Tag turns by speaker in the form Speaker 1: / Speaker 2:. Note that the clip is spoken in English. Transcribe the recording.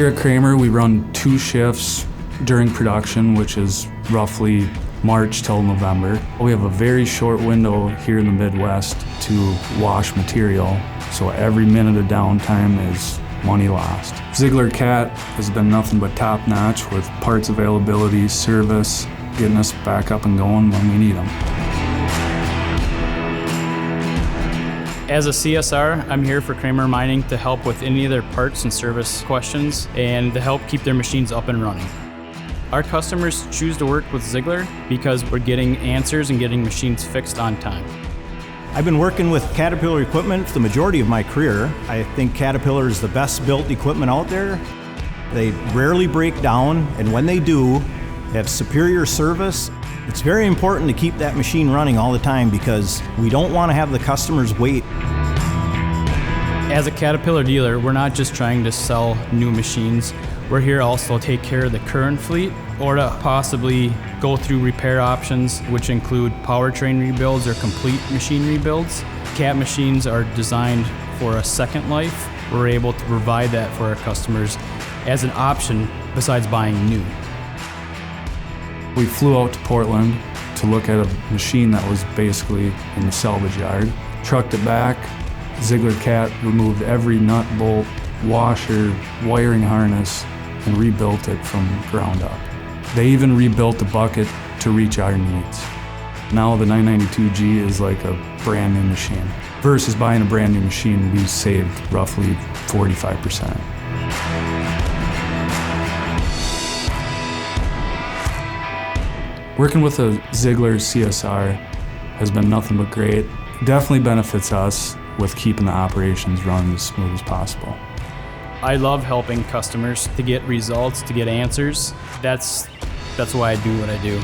Speaker 1: Here at Kramer, we run 2 shifts during production, which is roughly March till November. We have a very short window here in the Midwest to wash material, so every minute of downtime is money lost. Ziegler CAT has been nothing but top-notch with parts availability, service, getting us back up and going when we need them.
Speaker 2: As a CSR, I'm here for Kramer Mining to help with any of their parts and service questions and to help keep their machines up and running. Our customers choose to work with Ziegler because we're getting answers and getting machines fixed on time.
Speaker 3: I've been working with Caterpillar equipment for the majority of my career. I think Caterpillar is the best built equipment out there. They rarely break down, and when they do, they have superior service. It's very important to keep that machine running all the time because we don't want to have the customers wait.
Speaker 2: As a Caterpillar dealer, we're not just trying to sell new machines. We're here also to take care of the current fleet or to possibly go through repair options, which include powertrain rebuilds or complete machine rebuilds. CAT machines are designed for a second life. We're able to provide that for our customers as an option besides buying new.
Speaker 1: We flew out to Portland to look at a machine that was basically in the salvage yard, trucked it back. Ziegler CAT removed every nut, bolt, washer, wiring harness, and rebuilt it from ground up. They even rebuilt the bucket to reach our needs. Now the 992G is like a brand new machine. Versus buying a brand new machine, we saved roughly 45%. Working with a Ziegler CSR has been nothing but great. It definitely benefits us with keeping the operations running as smooth as possible.
Speaker 2: I love helping customers to get results, to get answers. That's why I do what I do.